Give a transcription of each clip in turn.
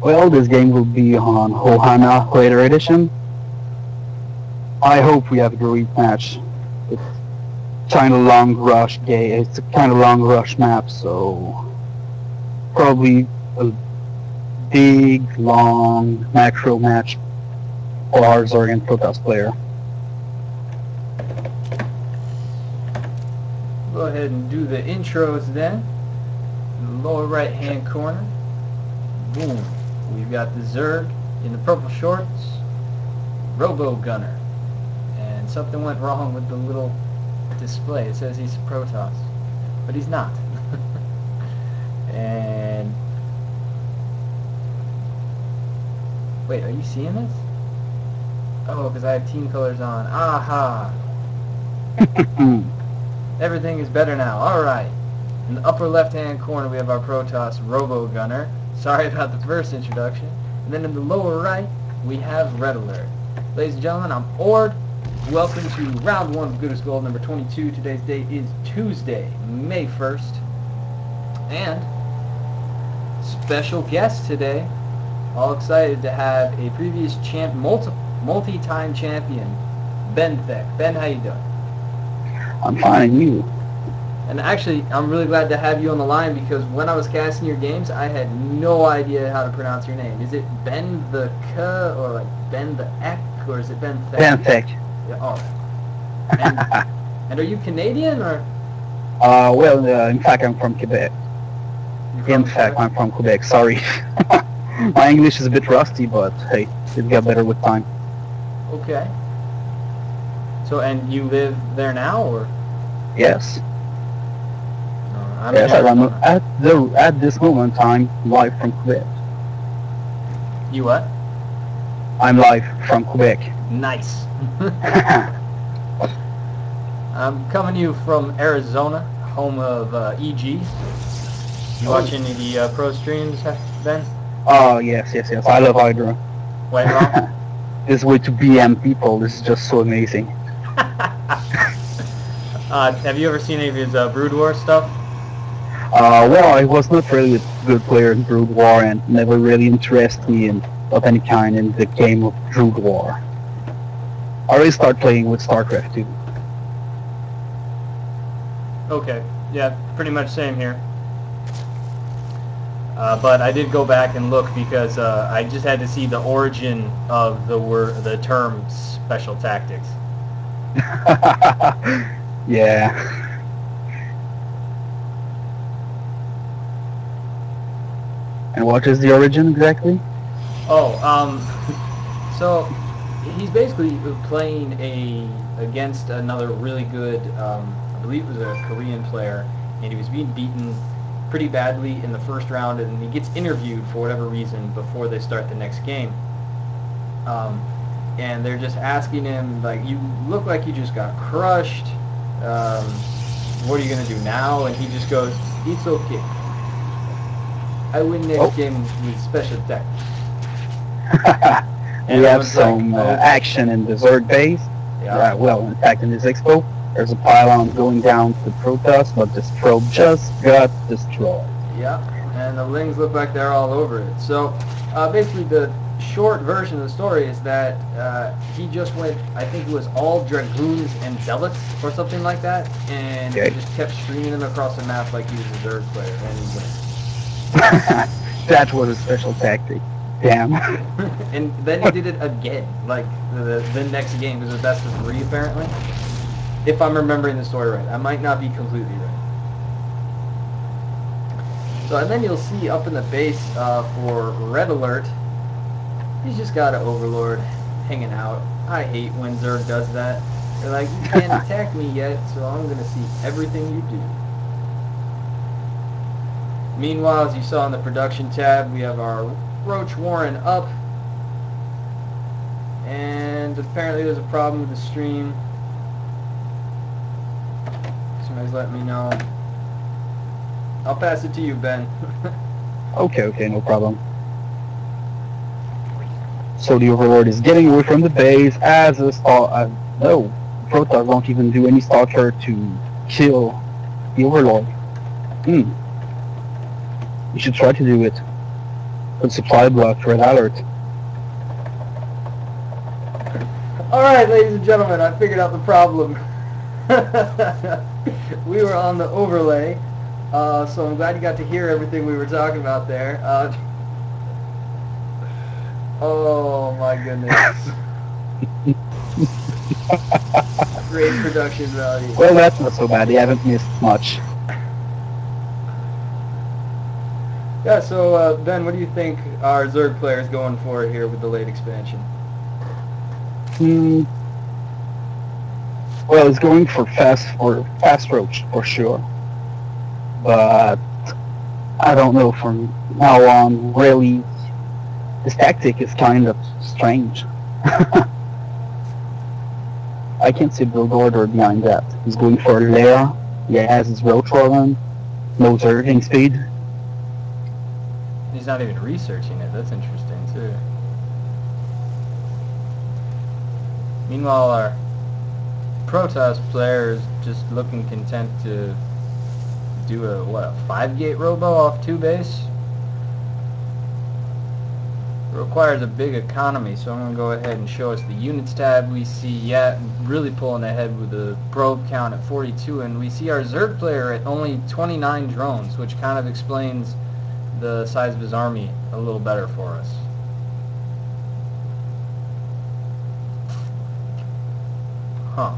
Well, this game will be on Ohana later edition. I hope we have a great match. It's kind of long rush game. It's a kind of long rush map, so probably a big, long macro match for our Zorgan Protoss player. Go ahead and do the intros then. In the lower right hand corner. Boom. We've got the Zerg in the purple shorts. Robo Gunner. And something went wrong with the little display. It says he's a Protoss. But he's not. And wait, are you seeing this? Oh, because I have team colors on. Aha! Everything is better now. Alright. In the upper left-hand corner, we have our Protoss Robo Gunner. Sorry about the first introduction. And then in the lower right, we have Red Alert. Ladies and gentlemen, I'm OrD. Welcome to round 1 of Good as Gold number 22. Today's date is Tuesday, May 1st. And special guest today. All excited to have a previous multi-time champion, Ben Thek. Ben, how you doing? I'm fine, and you? And actually, I'm really glad to have you on the line because when I was casting your games, I had no idea how to pronounce your name. Is it Ben the K or like Ben the Ek or is it Ben Thek? Ben Thek. Yeah, oh. And are you Canadian or? In fact, I'm from Quebec. I'm from Quebec. Sorry. My English is a bit rusty, but hey, it got better with time. Okay. So, and you live there now, or? Yes. I'm yes, at this moment I'm live from Quebec. You what? I'm live from Quebec. Nice. I'm coming to you from Arizona, home of EG. You watch any of the pro streams, Ben? Oh, yes. I love Hydra. Wait, wrong? This way to BM people, this is just so amazing. Have you ever seen any of his Brood War stuff? Well, I was not really a good player in Brood War and never really interested me of any kind in the game of Brood War. I really started playing with StarCraft too. Okay, yeah, pretty much same here. But I did go back and look because I just had to see the origin of the term special tactics. Yeah. And what is the origin exactly? Oh, so he's basically playing against another really good, I believe it was a Korean player, and he was being beaten pretty badly in the first round, and he gets interviewed for whatever reason before they start the next game. And they're just asking him, like, you look like you just got crushed. What are you going to do now? And he just goes, it's okay. I win next game with special tactics. We have some action in the Zerg base. Yeah. Well, in fact, in this expo, there's a pylon going down to Protoss, but this probe just got destroyed. Yeah, and the Lings look like they're all over it. So, basically, the short version of the story is that he just went, I think it was all Dragoons and Zealots or something like that, and he just kept streaming them across the map like he was a Zerg player, and he wins. That was a special tactic. Damn. And then he did it again, like the next game. It was a best of 3 apparently. If I'm remembering the story right. I might not be completely right. So, and then you'll see up in the base for Red Alert, he's just got an Overlord hanging out. I hate when Zerg does that. They're like, you can't attack me yet, so I'm going to see everything you do. Meanwhile, as you saw in the production tab, we have our Roach Warren up. And apparently there's a problem with the stream. Somebody's letting me know. I'll pass it to you, Ben. Okay, no problem. So the Overlord is getting away from the base as a no, Protoss won't even do any stalker to kill the Overlord. You should try to do it. Good supply block, red alert. Alright, ladies and gentlemen, I figured out the problem. We were on the overlay, so I'm glad you got to hear everything we were talking about there. Oh my goodness. Great production value. Well, that's not so bad. You haven't missed much. Yeah, so Ben, what do you think our Zerg player is going for here with the late expansion? Well, it's going for fast roach for sure, but I don't know. From now on, really, this tactic is kind of strange. I can't see build order behind that. He's going for a lair. He has his roach rolling, no zerging speed. He's not even researching it. That's interesting too. Meanwhile, our Protoss player is just looking content to do a 5-gate robo off 2 base. It requires a big economy, so I'm going to go ahead and show us the units tab. We see really pulling ahead with the probe count at 42, and we see our Zerg player at only 29 drones, which kind of explains the size of his army a little better for us. Huh.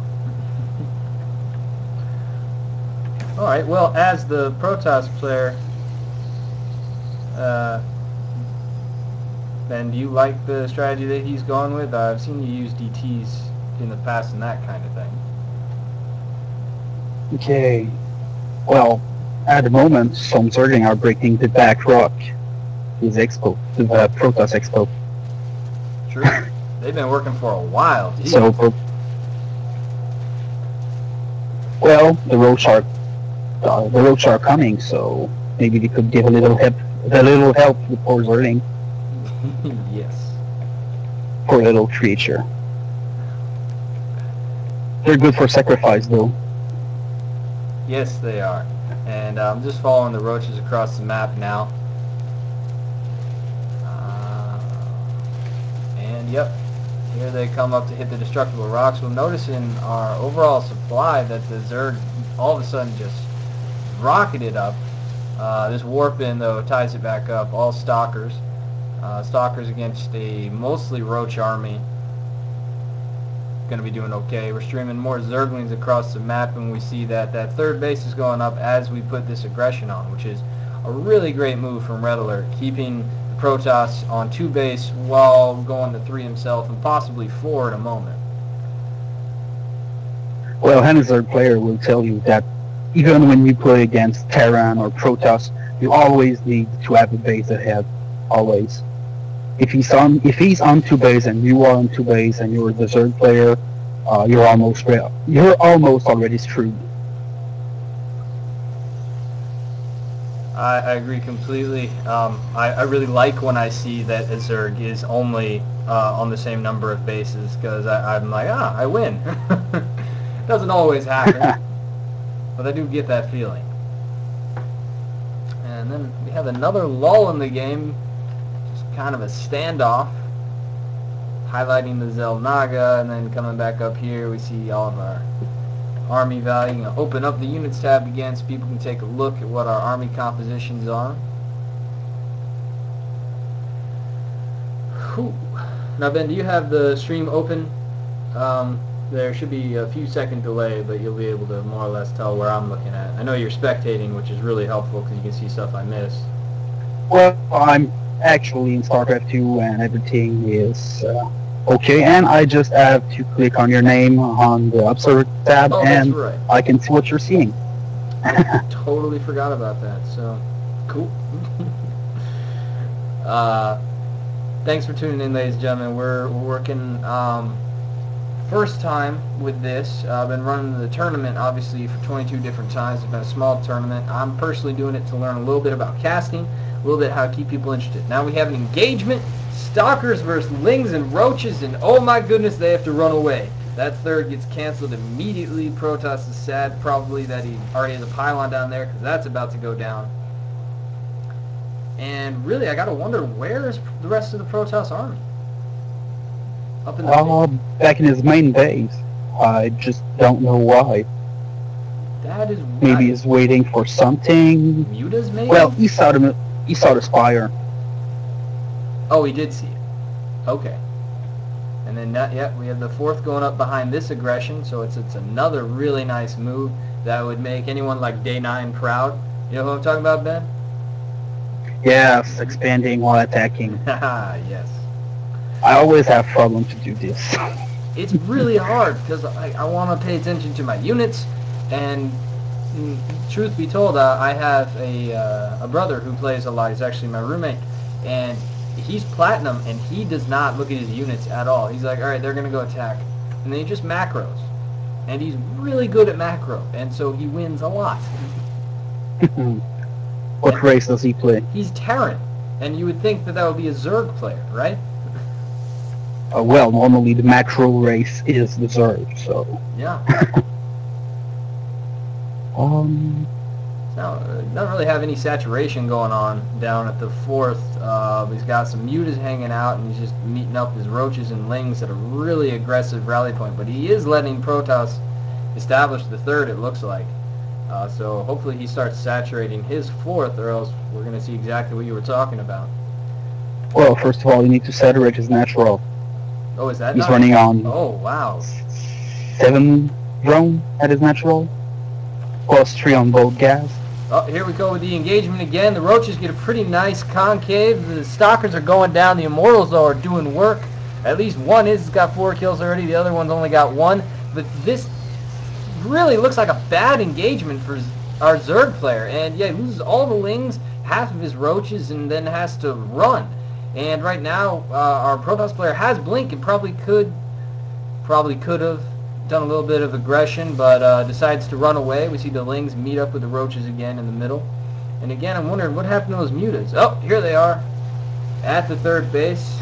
Alright, well, as the Protoss player, Ben, do you like the strategy that he's going with? I've seen you use DTs in the past and that kind of thing. Okay. Well, at the moment, some zerging are breaking the back rock. His expo, the Protoss expo. True. They've been working for a while. Geez. So, well, the roach are coming, so maybe we could give a little help before zerging. Yes. Poor little creature. They're good for sacrifice, though. Yes, they are. And I'm just following the roaches across the map now. And yep, here they come up to hit the destructible rocks. We'll notice in our overall supply that the Zerg all of a sudden just rocketed up. This warp in, though, ties it back up. All stalkers. Stalkers against a mostly roach army. Going to be doing okay. We're streaming more Zerglings across the map, and we see that that third base is going up as we put this aggression on, which is a really great move from Red Alert, keeping the Protoss on 2 base while going to 3 himself and possibly 4 at a moment. Well, any Zerg player will tell you that even when you play against Terran or Protoss, you always need to have a base ahead. Always. If he's on 2 base and you are on 2 base and you're the Zerg player, you're almost already screwed. I agree completely. I really like when I see that a Zerg is only on the same number of bases, because I'm like, I win. Doesn't always happen, but I do get that feeling. And then we have another lull in the game. Kind of a standoff, highlighting the Zelnaga, and then coming back up here we see all of our army value. I'm going to open up the units tab again so people can take a look at what our army compositions are. Whew. Now Ben, do you have the stream open? There should be a few second delay, but you'll be able to more or less tell where I'm looking at. I know you're spectating, which is really helpful because you can see stuff I missed. Well, I'm actually in StarCraft 2 and everything is okay, and I just have to click on your name on the Observer tab, and right. I can see what you're seeing. I totally forgot about that, so cool. Thanks for tuning in, ladies and gentlemen. We're working first time with this. I've been running the tournament obviously for 22 different times. It's been a small tournament. I'm personally doing it to learn a little bit about casting, a little bit how to keep people interested. Now we have an engagement, stalkers versus lings and roaches, and oh my goodness, they have to run away. That third gets canceled immediately. Protoss is sad probably that he already has a pylon down there, because that's about to go down. And really, I gotta wonder, where's the rest of the Protoss army? Up in the Back in his main base. I just don't know why. That is Maybe he's waiting for something. Mutas, maybe? Well, he saw the spire. Oh, he did see it. Okay. And then, we have the 4th going up behind this aggression, so it's another really nice move that would make anyone like Day 9 proud. You know who I'm talking about, Ben? Yes, expanding while attacking. Haha, yes. I always have problem to do this. It's really hard because I want to pay attention to my units, and truth be told, I have a brother who plays a lot. He's actually my roommate, and he's platinum, and he does not look at his units at all. He's like, all right, they're going to go attack. And then he just macros. And he's really good at macro, and so he wins a lot. What race does he play? He's Terran, and you would think that would be a Zerg player, right? Well, normally the macro race is the Zerg, so... Yeah. Now, doesn't really have any saturation going on down at the 4th. He's got some mutas hanging out, and he's just meeting up his roaches and lings at a really aggressive rally point. But he is letting Protoss establish the 3rd, it looks like. So hopefully he starts saturating his 4th, or else we're going to see exactly what you were talking about. Well, first of all, you need to saturate his natural. Oh, is that He's running on... Oh, wow. 7 drone at his natural. Plus 3 on both gas. Oh, here we go with the engagement again. The roaches get a pretty nice concave. The stalkers are going down. The immortals, though, are doing work. At least one has got 4 kills already. The other one's only got 1. But this really looks like a bad engagement for our Zerg player. And yeah, he loses all the lings, half of his roaches, and then has to run. And right now, our Protoss player has blink and probably could have done a little bit of aggression, but decides to run away. We see the lings meet up with the roaches again in the middle. And again, I'm wondering what happened to those mutas. Oh, here they are at the 3rd base.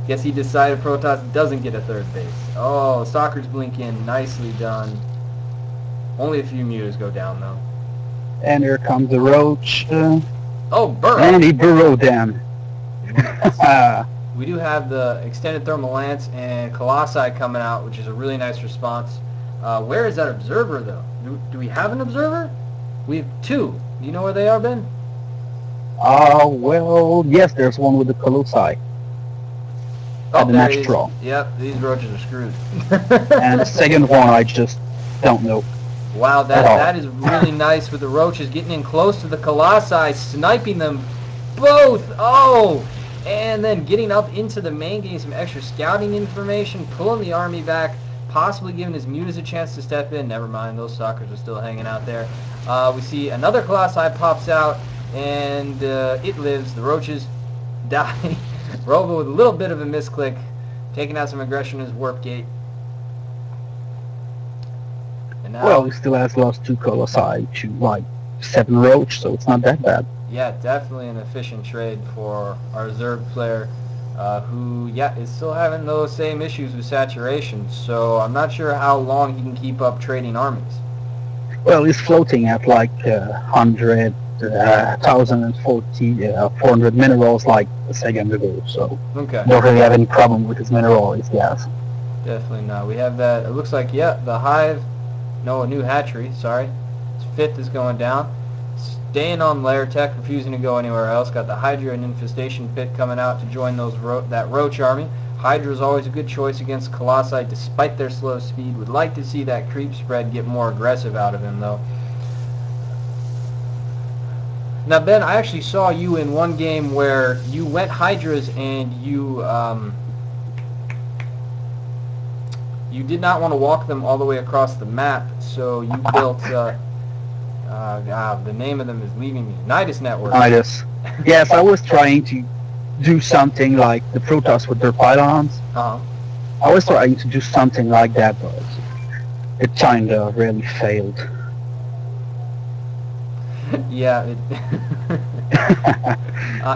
Guess he decided Protoss doesn't get a 3rd base. Oh, stalkers blink in. Nicely done. Only a few mutas go down, though. And here comes the roach. Oh, burrow. And he burrowed them. We do have the extended thermal lance and colossi coming out, which is a really nice response. Where is that observer, though? Do we have an observer? We have 2. Do you know where they are, Ben? Well, yes, there's one with the colossi. Oh, the match draw. Yep, these roaches are screwed. And the second one, I just don't know. Wow, that is really nice with the roaches getting in close to the colossi, sniping them both. Oh! And then getting up into the main, getting some extra scouting information, pulling the army back, possibly giving his mutas a chance to step in. Never mind, those stalkers are still hanging out there. We see another colossi pops out, and it lives. The roaches die. Robo with a little bit of a misclick, taking out some aggression in his warp gate. And now, well, he still has lost 2 colossi to, like, 7 roach, so it's not that bad. Yeah, definitely an efficient trade for our Zerg player, who, is still having those same issues with saturation. So I'm not sure how long he can keep up trading armies. Well, he's floating at like 100, 1,040, 400 minerals like a second ago. So okay. Don't really have any problem with his mineral, his gas. Definitely not. We have that. It looks like the hive. No, a new hatchery. Sorry, its 5th is going down. Staying on Lair Tech, refusing to go anywhere else. Got the Hydra and Infestation Pit coming out to join that Roach army. Hydra is always a good choice against Colossi, despite their slow speed. Would like to see that creep spread get more aggressive out of him, though. Now, Ben, I actually saw you in one game where you went Hydras and you did not want to walk them all the way across the map, so you built... the name of them is leaving me. Nidus Network. Nidus. Yes, I was trying to do something like the Protoss with their pylons. Uh-huh. I was trying to do something like that, but it kinda really failed. Yeah,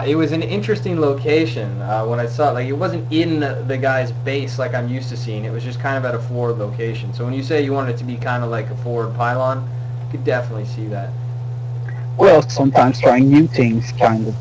it was an interesting location when I saw it. Like, it wasn't in the guy's base like I'm used to seeing. It was just kind of at a forward location. So when you say you want it to be kind of like a forward pylon, you could definitely see that. Well, sometimes trying new things kind of